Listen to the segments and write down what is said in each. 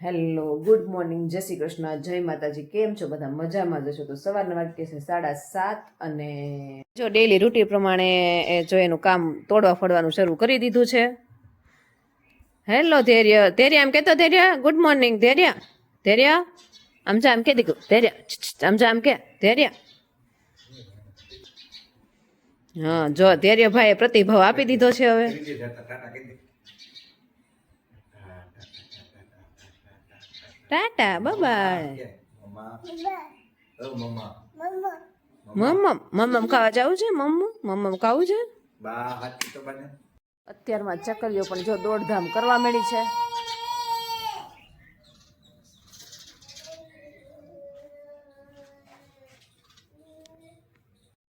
Hello, good morning, જય શ્રી કૃષ્ણ, જય માતાજી. કેમ છો બધા? મજામાં જશો? તો સવારના વાગ્યે છે 7:30 અને જો ડેલી રૂટીન પ્રમાણે જો એનું કામ તોડવા ફોડવાનું શરૂ કરી દીધું છે. હેલો ધૈર્ય, ધૈર્ય આમ કહેતો, ધૈર્ય ગુડ મોર્નિંગ, ધૈર્ય ધૈર્ય આમ જા, આમ કે દીકું, ધૈર્ય આમ જા, આમ કે ધૈર્ય. હા, જો ધૈર્ય ભાઈએ પ્રતિભાવ આપી દીધો છે. હવે ટાટા, બાય. મમ્મમ મમ્મમ ખાવા જવું છે? મમ્મમ ખાવું છે? અત્યારમાં ચકલીઓ પણ જો દોડધામ કરવા મળી છે.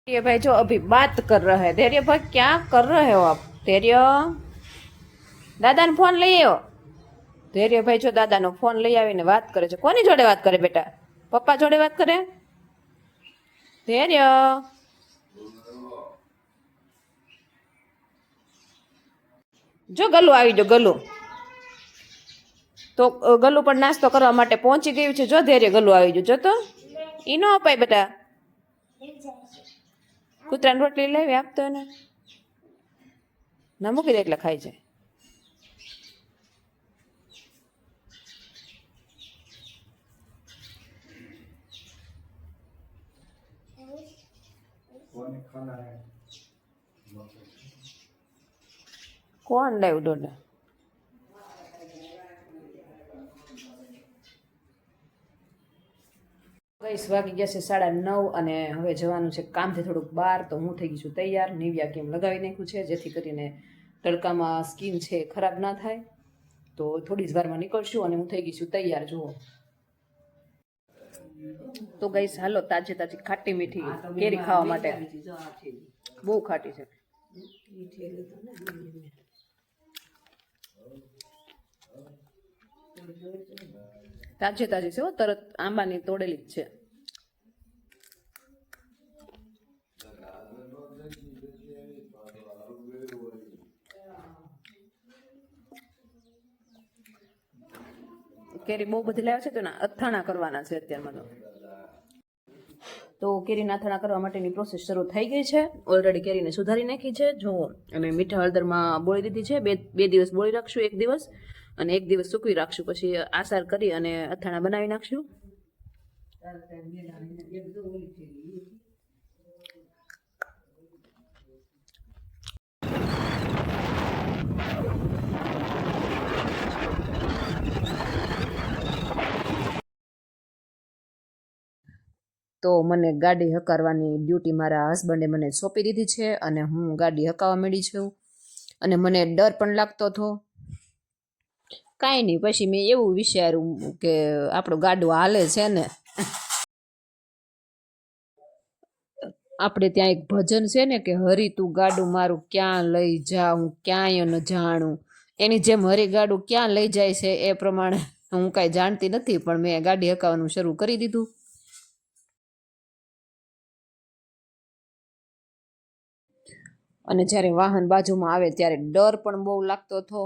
धैर्य भाई जो अभी बात कर रहा है. धैर्य भाई क्या कर रहे हो आप? धैर्य दादा ने फोन लई આવ્યો. ધૈર્ય ભાઈ જો દાદાનો ફોન લઈ આવીને વાત કરે છે. કોની જોડે વાત કરે બેટા? પપ્પા જોડે વાત કરે? ધૈર્ય જો ગલ્લુ આવી જો, ગલ્લુ તો ગલ્લુ પણ નાસ્તો કરવા માટે પહોંચી ગયું છે. જો ધૈર્ય ગલ્લુ આવી ગયું. જો તો ઈ નો અપાય બેટા. કૂતરાને રોટલી લેવી આપતો ને ના મૂકી દે એટલે ખાઈ જાય. કોણ લાવ્યું ડોડા? ગઈસ વાગી ગયા છે 9:30 અને હવે જવાનું છે કામથી થોડુંક બહાર. તો હું થઈ ગઈ છું તૈયાર. નિવ્યા કેમ લગાવી નાખ્યું છે જેથી કરીને તડકામાં સ્કિન છે ખરાબ ના થાય. તો થોડી જ વારમાં નીકળશું અને હું થઈ ગઈ છું તૈયાર. જુઓ તો ગઈસ હાલો તાજી તાજી ખાટી મીઠી કેરી ખાવા માટે. બહુ ખાટી છે. તાજી તાજી છે, તરત આંબાની તોડેલી જ છે. કેરી બહુ બધી લાવ્યા છે તો એના અથાણા કરવાના છે અત્યારમાં. તો કેરીના અથાણા કરવા માટેની પ્રોસેસ શરૂ થઈ ગઈ છે. ઓલરેડી કેરીને સુધારી નાખી છે જુઓ, અને મીઠા હળદરમાં બોળી દીધી છે. બે દિવસ બોળી રાખશું, એક દિવસ અને એક દિવસ સૂકવી રાખશું. પછી આસાર કરી અને અથાણા બનાવી નાખશું. તો મને ગાડી હકારવાની ડ્યુટી મારા હસબન્ડે મને સોંપી દીધી છે અને હું ગાડી હકાવવા માંડી છું. અને મને ડર પણ લાગતો હતો. કાંઈ નહીં, પછી મેં એવું વિચાર્યું કે આપણું ગાડું હાલે છે ને. આપણે ત્યાં એક ભજન છે ને કે હરી તું ગાડું મારું ક્યાં લઈ જા, હું ક્યાંય ન જાણું. એની જેમ હરી ગાડું ક્યાં લઈ જાય છે એ પ્રમાણે હું કાંઈ જાણતી નથી, પણ મેં ગાડી હકાવવાનું શરૂ કરી દીધું. અને જ્યારે વાહન બાજુમાં આવે ત્યારે ડર પણ બહુ લાગતો હતો,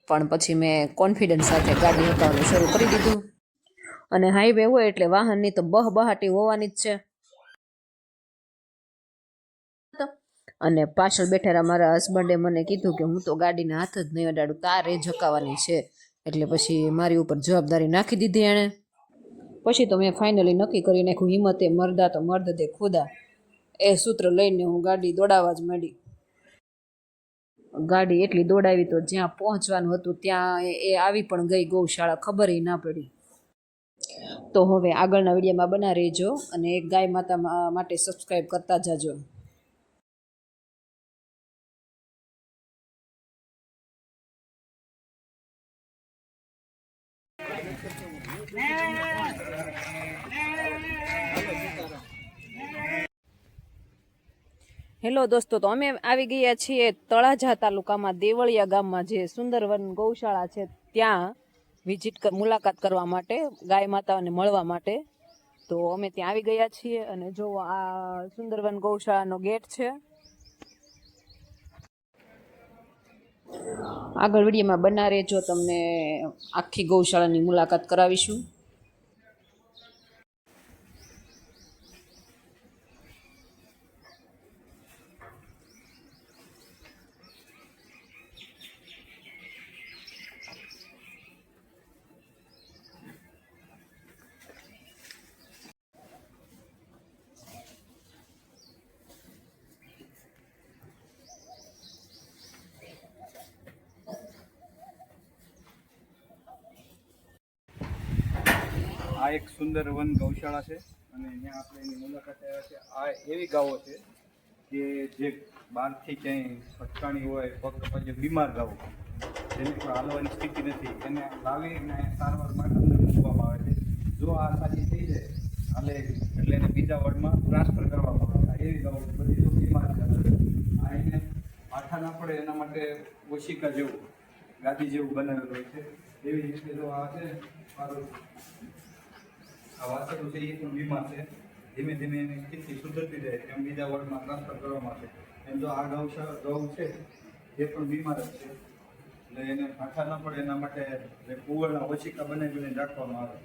પણ પછી મેં કોન્ફિડન્સ સાથે ગાડી હકાવવાનું શરૂ કરી દીધું. અને હાઈવે હોય એટલે વાહનની તો બહાટી હોવાની જ છે. અને પાછળ બેઠેલા મારા હસબન્ડે મને કીધું કે હું તો ગાડીને હાથ જ નહીં અડાડું, તારે જ હકાવવાની છે. એટલે પછી મારી ઉપર જવાબદારી નાખી દીધી એણે. પછી તો મેં ફાઇનલી નક્કી કરી નાખ્યું, હિંમતે મર્દા તો મર્દ દે ખુદા, એ સૂત્ર લઈને હું ગાડી દોડાવવા જ માંડી. ગાડી એટલી દોડાવી તો જ્યાં પહોંચવાનું હતું ત્યાં એ આવી પણ ગઈ ગૌશાળા, ખબર ના પડી. તો હવે આગળના વિડીયોમાં બના રહેજો અને એક ગાય માતા માટે સબસ્ક્રાઈબ કરતા જાજો. હેલો દોસ્તો, તો અમે આવી ગયા છીએ તળાજા તાલુકામાં દેવળિયા ગામમાં જે સુંદરવન ગૌશાળા છે ત્યાં મુલાકાત કરવા માટે, ગાય માતાઓને મળવા માટે. તો અમે ત્યાં આવી ગયા છીએ અને જો આ સુંદરવન ગૌશાળાનો ગેટ છે. આગળ વિડીયોમાં બના રહેજો, તમને આખી ગૌશાળાની મુલાકાત કરાવીશું. આ એક સુંદર વન ગૌશાળા છે અને અહીંયા આપણે એની મુલાકાત આવ્યા છે. આ એવી ગાયો છે કે જે બહારથી ક્યાંય ભટકાણી હોય, પગ જે બીમાર ગાયો જેની કોઈ હાલવાની સ્થિતિ નથી, એને લાવીને સારવાર માટે અંદર મૂકવામાં આવે છે. જો આ સાજી થઈ જાય હાલે એટલે એને બીજા વોર્ડમાં ટ્રાન્સફર કરવામાં આવે. આ એવી ગાયો બધી જો બીમાર આ એને માથા ના પડે એના માટે ઓશિકા જેવું ગાદી જેવું બનાવેલું હોય છે. એવી રીતે જો આ છે મારું આ વાસળું છે એ પણ બીમાર છે. ધીમે ધીમે એની સ્થિતિ સુધરતી જાય એમ બીજા વોર્ડમાં ટ્રાન્સફર કરવામાં આવે. એમ જો આ ગૌ છે એ પણ બીમાર જ છે, એટલે એને માથા ન પડે એના માટે કુંવરના ઓછીકા બનાવીને રાખવામાં આવે.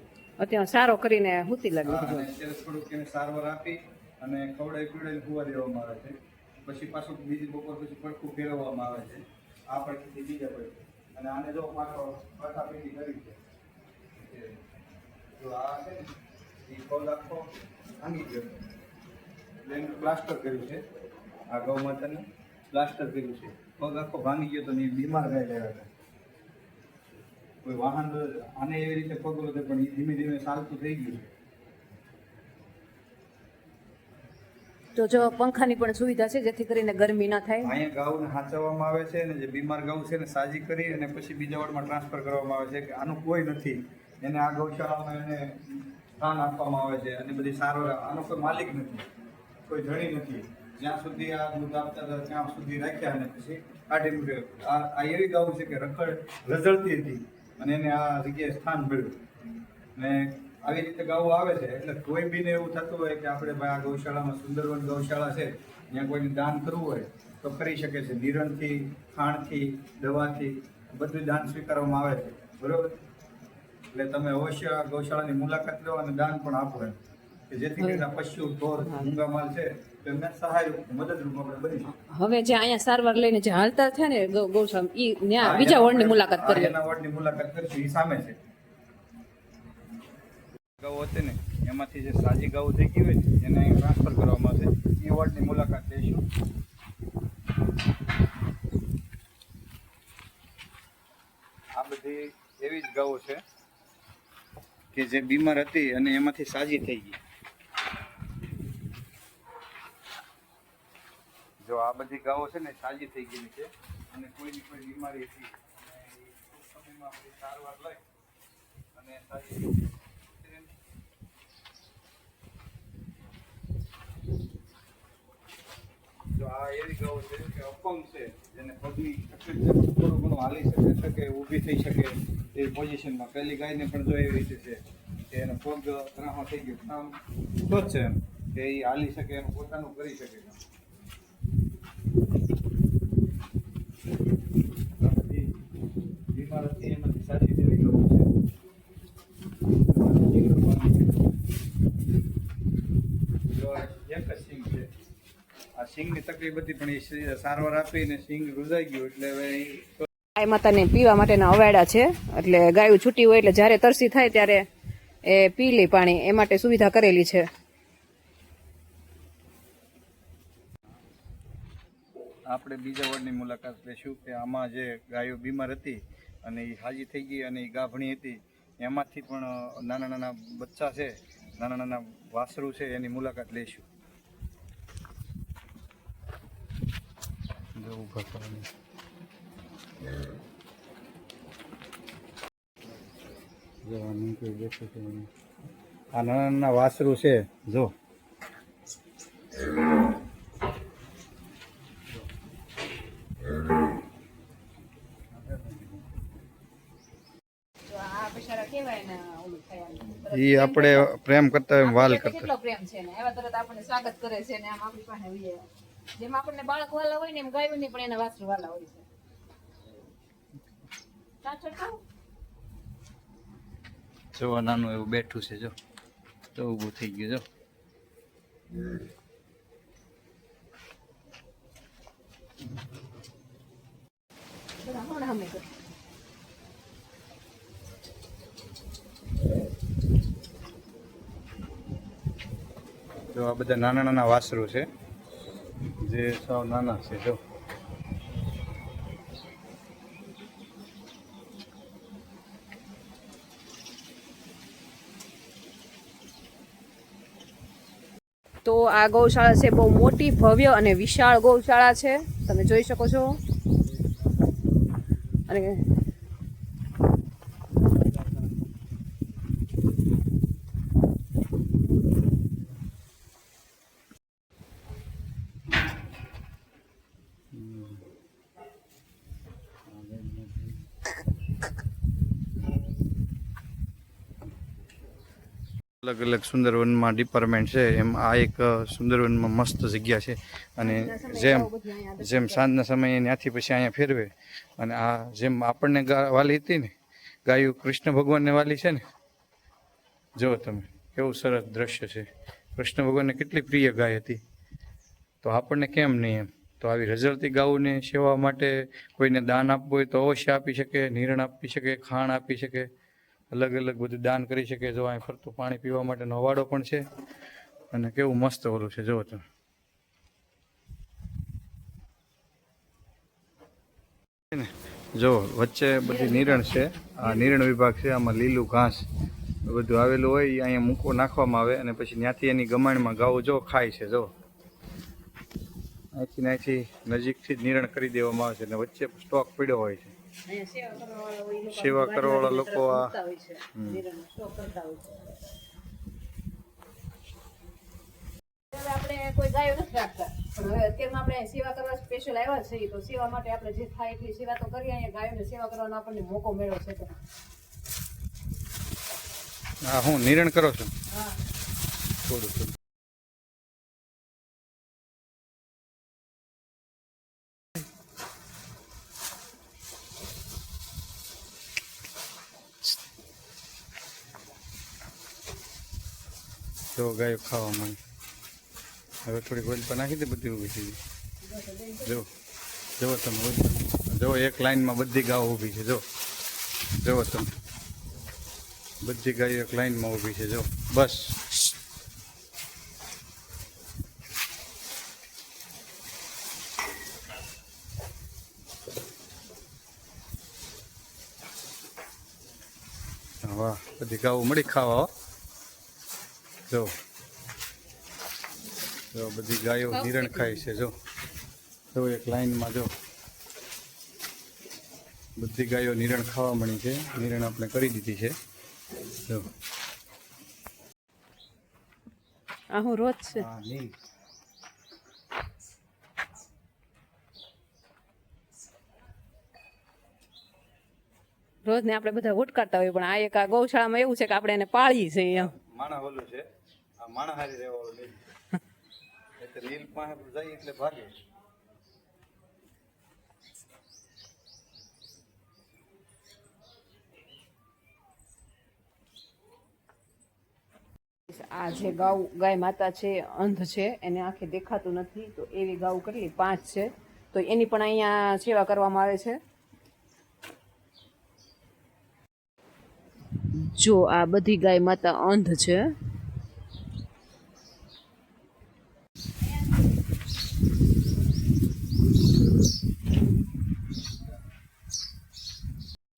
અત્યારે સારો કરીને હુતી લાગે. અત્યારે થોડુંક એને સારવાર આપી અને ખવડાવી પીવડાવીને હુવા દેવામાં આવે છે. પછી પાછું બીજી બપોર પછી પડખું ફેરવવામાં આવે છે. આ પડખીથી બીજા પડખું અને આને જો પાછો પાછાપીટી કરી છે. જો આ છે ને એ પગ આખો ભાંગી ગયો એટલે એનું પ્લાસ્ટર કર્યું છે. આ ગૌ માતાને પ્લાસ્ટર કર્યું છે. પગ આખો ભાંગી ગયો તો એ બીમાર ગાય લેવા હતા. કોઈ વાહન આને એવી રીતે પગલું હતું પણ એ ધીમે ધીમે ચાલતું થઈ ગયું છે. તો જો પંખાની પણ સુવિધા છે જેથી કરીને ગરમી ના થાય. અહીંયા ગાઉને હાંચવવામાં આવે છે અને જે બીમાર ગાઉ છે ને સાજી કરી અને પછી બીજા વોર્ડમાં ટ્રાન્સફર કરવામાં આવે છે કે આનું કોઈ નથી. એને આ ગૌશાળામાં એને સ્થાન આપવામાં આવે છે અને બધી સારવાર. આનો કોઈ માલિક નથી, કોઈ ધણી નથી. જ્યાં સુધી આ દૂધ આપતા હતા ત્યાં સુધી રાખ્યા અને પછી કાઢી મૂક્યો. આ એવી ગાઉ છે કે રઝળતી હતી અને એને આ જગ્યાએ સ્થાન મળ્યું. ને આવી રીતે ગાઉ આવે છે એટલે કોઈ બીને એવું થતું હોય કે આપણે ભાઈ આ ગૌશાળામાં સુંદરવન ગૌશાળા છે ત્યાં કોઈને દાન કરવું હોય તો કરી શકે છે. નિરણથી, ખાણથી, દવાથી બધું દાન સ્વીકારવામાં આવે છે. બરોબર, એટલે તમે અવશ્ય ગૌશાળાની મુલાકાત લો અને દાન પણ આપો એમ કે જેથી કરીને પશુ, ઢોર, મૂંગા માલ છે તો એમને સહાય મદદરૂપ આપણે બની શકીએ. હવે જે અહીંયા સારવાર લઈને જે હાલતા છે ને ગૌશાળા ઈ બીજા વોર્ડની મુલાકાત કરી. એના વોર્ડની મુલાકાત કરીશું. એ સામે છે ગાઉ હતી ને એમાંથી જે સાજી ગાઉ થઈ ગઈ હોય એને ટ્રાન્સફર કરવામાં આવશે. એ વોર્ડની મુલાકાત લઈશું. આ બધી એવી જ ગાઉ છે કે જે બીમાર હતી અને એમાંથી સાજી થઈ ગઈ. જો આ બધી ગાઉ છે ને સાજી થઈ ગયેલી છે અને કોઈની કોઈ બીમારી હતી અને એ ટૂંક સમયમાં આપણી સારવાર લઈ અને સાજી થઈ ગઈ. જો આ એવી ગાઉ છે કે અપંગ છે જેને પગની તકલીફ છે, થોડું ઘણું હાલી શકે, ઊભી થઈ શકે એવી પોઝિશનમાં. પહેલી ગાયને પણ જો એવી રીતે છે કે એનો પગ ત્રાહો થઈ ગયો, આમ તો જ છે એમ કે એ હાલી શકે, એનું પોતાનું કરી શકે. બીમાર હતી એમાંથી સાજી થયેલી ગાઉ છે. જો એક જ સિંગ છે. આ સિંગની તકલીફ હતી પણ એ સારવાર આપીને સિંગ રૂઝાઈ ગયું એટલે હવે ગાય માતાને પીવા માટેના અવાડા છે એટલે ગાયું છૂટી હોય એટલે જ્યારે તરસી થાય ત્યારે એ પી લે પાણી, એ માટે સુવિધા કરેલી છે. આપણે બીજા વોર્ડની મુલાકાત લઈશું કે આમાં જે ગાયો બીમાર હતી અને એ હાજી થઈ ગઈ અને એ ગાભણી હતી એમાંથી પણ નાના નાના બચ્ચા છે, નાના નાના વાસરું છે, એની મુલાકાત લઈશું. આ નાના નાના વાસરું છે જો. ઈ આપણે પ્રેમ કરતા હોય, વાલ કરતા. કેટલો પ્રેમ છે ને એવા તરત આપણને સ્વાગત કરે છે ને આમ આપણી પાસે જેમ આપણને બાળક વાલા હોય ને એમ ગાયું ને પણ એના વાસરું વાલા હોય છે. જો આ નાનું એવું બેઠું છે, જો તો ઊભું થઈ ગયું જો. જો આ બધા નાના નાના વાસરું છે જે સાવ નાના છે જો. તો આ ગૌશાળા છે બહુ મોટી, ભવ્ય અને વિશાળ ગૌશાળા છે, તમે જોઈ શકો છો. અને અલગ અલગ સુંદરવનમાં ડિપાર્ટમેન્ટ છે, એમ આ એક સુંદરવનમાં મસ્ત જગ્યા છે. અને જેમ સાંજના સમયે ત્યાંથી પછી અહીંયા ફેરવે, અને આ જેમ આપણને વાલી હતી ને ગાયું, કૃષ્ણ ભગવાનને વાલી છે ને, જો તમે કેવું સરસ દ્રશ્ય છે. કૃષ્ણ ભગવાનને કેટલી પ્રિય ગાય હતી, તો આપણને કેમ નહીં એમ. તો આવી રઝળતી ગાયોની સેવા માટે કોઈને દાન આપવું હોય તો અવશ્ય આપી શકે, નિરણ આપી શકે, ખાણ આપી શકે, અલગ અલગ બધું દાન કરી શકે. જો અહીં ફરતું પાણી પીવા માટેનો હવાડો પણ છે, અને કેવું મસ્ત ઓલું છે જો તમે. જો વચ્ચે બધી નિરણ છે, આ નિરણ વિભાગ છે. આમાં લીલું ઘાસ બધું આવેલું હોય, અહીંયા મૂકો નાખવામાં આવે, અને પછી ત્યાંથી એની ગમાણમાં ગાઓ જો ખાય છે. જો અહીંથી નજીકથી જ નિરણ કરી દેવામાં આવે છે, અને વચ્ચે સ્ટોક પડ્યો હોય છે. સેવા કરવાવાળા લોકો આ આપણે કોઈ ગાયો નથી રાખતા, પણ હવે અત્યારમાં આપણે સેવા કરવા સ્પેશિયલ આવ્યા છીએ, તો સેવા માટે આપણે જે થાય એટલી સેવા તો કરીએ. અહીંયા ગાયોને સેવા કરવાનો આપણને મોકો મળ્યો છે. હા, હું નિરણ કરો છો? હા, થોડું જો ગાયો ખાવા માંગે. હવે થોડીક ઓઇલ પર નાખી દે, બધી ઊભી થઈ ગઈ. જો જુઓ તમે, જો એક લાઈનમાં બધી ગાયો ઊભી છે. જો જુઓ તમે, બધી ગાયો એક લાઈનમાં ઊભી છે. જો બસ વાહ, બધી ગાયો મળી ખાવા. જો જો બધી ગાયો નિરણ ખાય છે. જો જો એક લાઈનમાં જો બધી ગાયો નિરણ ખાવા મળી છે. નિરણ આપણે કરી દીધી છે. જો આ હું રોજ છે. રોજ ને આપણે બધા ઉટકારતા હોય, પણ આ એક આ ગૌશાળામાં એવું છે કે આપણે એને પાળીએ છીએ. એમ માણા ઓલું છે, આ માણા હારી રહેવા લીલ એટલે લીલ પાસે જાય એટલે ભાગે. આ જે ગાય માતા છે, અંધ છે, એને આંખે દેખાતું નથી, તો એવી ગાઉ કેટલી 5 છે, તો એની પણ અહીંયા સેવા કરવામાં આવે છે. જો આ બધી ગાય માતા અંધ છે.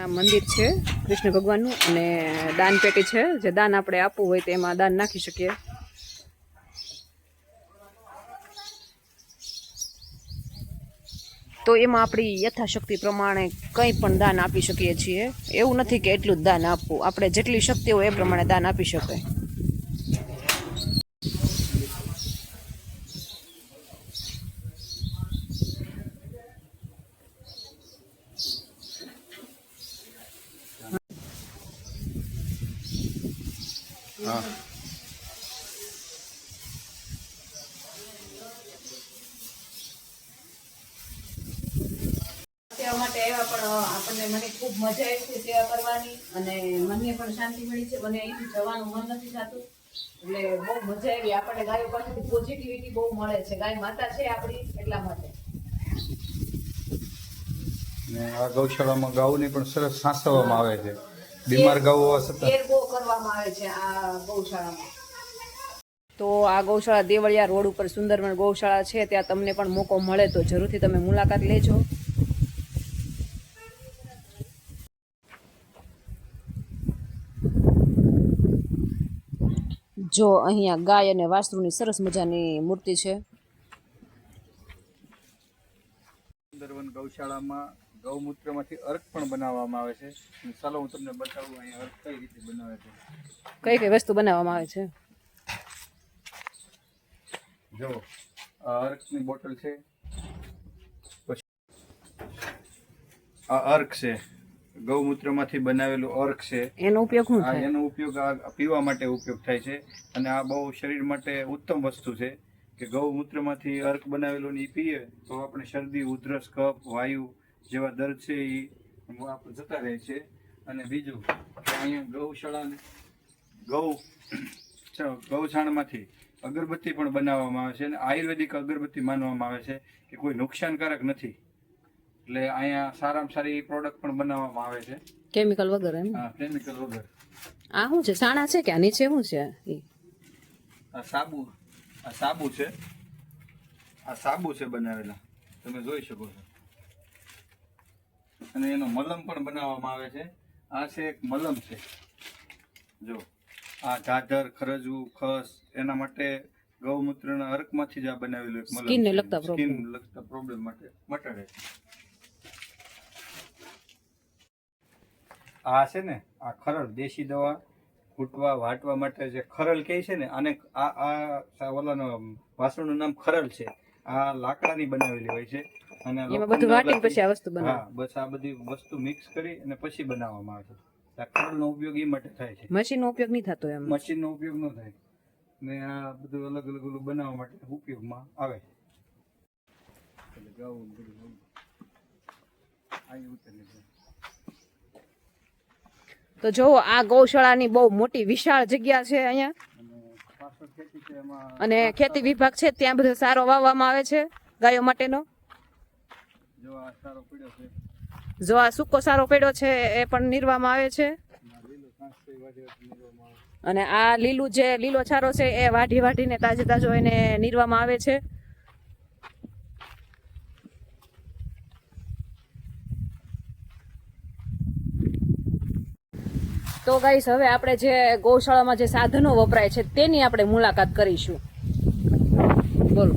આ મંદિર છે કૃષ્ણ ભગવાનનું, અને દાન પેટી છે, જે દાન આપણે આપવું હોય તેમાં દાન નાખી શકીએ. તો એમાં આપણી યથાશક્તિ પ્રમાણે કંઈ પણ દાન આપી શકીએ છીએ. એવું નથી કે એટલું જ દાન આપવું, આપણે જેટલી શક્તિ હોય એ પ્રમાણે દાન આપી શકાય. હા, સેવા માટે આવ્યા, પણ આપણને મને ખૂબ ખૂબ મજા આવી છે સેવા કરવાની અને મને પણ શાંતિ મળી છે. મને અહીંથી જવાનું મન નથી થતું એટલે બહુ મજા આવી. આપણને ગાયો પાસેથી પોઝિટિવિટી બહુ મળે છે. ગાય માતા છે આપણી એટલા માટે. ને આ ગૌશાળામાં ગાઉને પણ સરસ સાચવવામાં આવે છે. બીમાર ગાઉ હોવા છતાં કેર બહુ કરવામાં આવે છે આ ગૌશાળામાં. તો આ ગૌશાળા દેવળિયા રોડ ઉપર સુંદરવન ગૌશાળા છે. ત્યાં તમને પણ મોકો મળે તો જરૂરથી તમે મુલાકાત લેજો. જો અહીંયા ગાય અને વાસ્ત્રુની સરસ મજાની મૂર્તિ છે. સુંદરવન ગૌશાળામાં ગૌમૂત્રમાંથી અર્ક પણ બનાવવામાં આવે છે. અને ચાલો હું તમને બતાવું અહીંયા અર્ક કઈ રીતે બનાવે છે. કઈ કઈ વસ્તુ બનાવવામાં આવે છે? જો આ અર્કની બોટલ છે, પછી આ અર્ક છે, ગૌમૂત્રમાંથી બનાવેલું અર્ક છે. એનો ઉપયોગ શું આ થાય? એનો ઉપયોગ આ પીવા માટે ઉપયોગ થાય છે અને આ બહુ શરીર માટે ઉત્તમ વસ્તુ છે કે ગૌમૂત્રમાંથી અર્ક બનાવેલું ને ઈ પીએ તો આપણે શરદી, ઉધરસ, કફ, વાયુ જેવા દર્દ છે એ આપણે જતા રહે છે. અને બીજું કે અહીંયા ગૌશાળાને ગૌછાણમાંથી અગરબત્તી પણ બનાવવામાં આવે છે અને આયુર્વેદિક અગરબત્તી માનવામાં આવે છે કે કોઈ નુકસાનકારક નથી. એટલે અહીંયા સારામાં સારી પ્રોડક્ટ પણ બનાવવામાં આવે છે કેમિકલ વગર એમ? હા, કેમિકલ વગર. આ શું છે? સાણા છે કે આ નીચે શું છે? આ સાબુ છે. આ સાબુ છે બનાવેલા, તમે જોઈ શકો છો. અને એનો મલમ પણ બનાવવામાં આવે છે. આ છે એક મલમ છે. જો આ ધાધર, ખરજવું, ખસ એના માટે ગૌમૂત્રના અર્કમાંથી જ આ બનાવેલું એક મલમ. સ્કિનને લગતા પ્રોબ્લેમ માટે મટાડે છે. આ છે ને આ ખરલ, દેશી દવા કૂટવા વાટવા માટે જે ખરલ કહે છે ને, આને આ ઓલાનો વાસણનું નામ ખરલ છે. આ લાકડાની બનાવેલી હોય છે અને એમાં બધું વાટીને પછી આ વસ્તુ બનાવે. હા, બસ આ બધી વસ્તુ મિક્સ કરી અને પછી બનાવવામાં આવે છે. આ ખરલનો ઉપયોગ એ માટે થાય છે. મશીનનો ઉપયોગ નહીં થતો એમ? મશીનનો ઉપયોગ ન થાય ને આ બધું અલગ અલગ ઓલું બનાવવા માટે ઉપયોગમાં આવે છે. તો જો આ ગૌશાળાની બહુ મોટી વિશાળ જગ્યા છે અહીંયા અને ખેતી વિભાગ છે ત્યાં બધો સારો વાવવામાં આવે છે ગાયો માટેનો. જો આ સૂકો સારો પડ્યો છે એ પણ નીરવામાં આવે છે અને આ લીલો છારો છે એ વાઢીને તાજો તાજો એને નીરવામાં આવે છે. તો ગાઈસ હવે આપણે જે ગૌશાળામાં જે સાધનો વપરાય છે તેની આપણે મુલાકાત કરીશું. બોલો.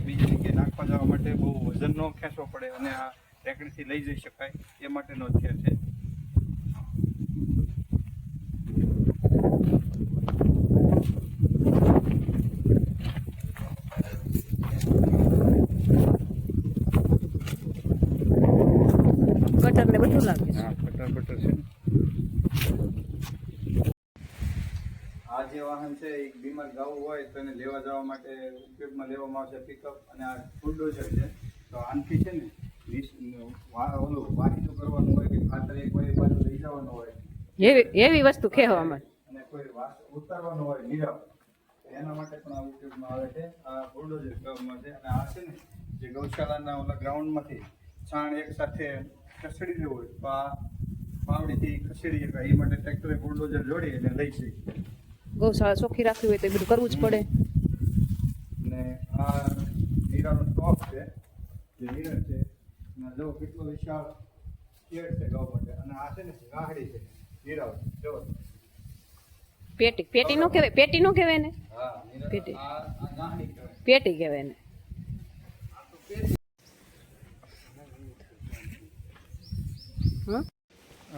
બીજી જગ્યાએ નાખવા જવા માટે બહુ વજન ન ખેંચવો પડે અને આ ટેકડીથી લઈ જઈ શકાય એ માટેનો ખેર છે. કટર ને બધું લાગે છે. હા, કટર છે. આ જે વાહન છે એક બીમાર ગાઉ હોય તો એને લેવા જવા માટે ઉપયોગમાં લેવામાં આવશે પિકઅપ. અને આ બુલડોઝર છે તો આનથી છે ને ઓલું વાહિતું કરવાનું હોય કે ખાતર એક હોય બાજુ લઈ જવાનું હોય એવી વસ્તુ ખેવામાં અને કોઈ ઉતારવાનું હોય નીરવ એના માટે પણ આ ઉપયોગમાં આવે છે. આ બુલડોઝર કહેવામાં છે. અને આ છે ને જે ગૌશાળાના ઓલા ગ્રાઉન્ડમાંથી છાણ એક સાથે ખસેડી દેવું હોય તો આ પાવડીથી ખસેડી શકાય એ માટે ટ્રેક્ટરે બુલડોઝર જોડી અને લઈ જઈ. ગૌશાળા ચોખ્ખી રાખવી હોય તો એ બધું કરવું જ પડે. ને આ નીરાનો સ્ટોક છે જે નીરણ છે અને જો કેટલો વિશાળ શેડ છે ગૌ માટે. અને આ છે ને ગાહડી છે નીરાવ જો પેટી નો કહેવાય, પેટી નો કહેવાય ને? હા, પેટી. આ ગાહડી કહેવાય. પેટી કહેવાય ને.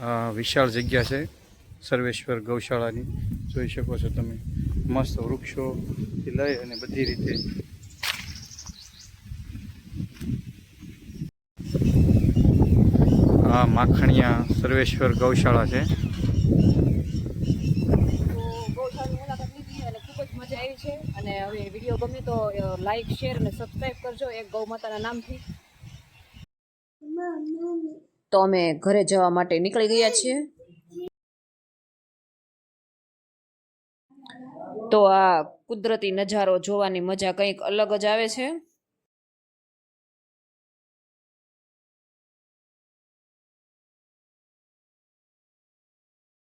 આ વિશાળ જગ્યા છે સર્વેશ્વર ગૌશાળાની, જોઈ શકો છો તમે. મસ્ત વૃક્ષોથી લઈ અને બધી રીતે આ માખણિયા સર્વેશ્વર ગૌશાળા છે. મજા આવી છે અને હવે વિડીયો ગમે તો લાઈક, શેર અને સબસ્ક્રાઇબ કરજો એક ગૌ માતાના નામથી. તો અમે ઘરે જવા માટે નીકળી ગયા છીએ. તો આ કુદરતી નજારો જોવાની મજા કંઈક અલગ જ આવે છે.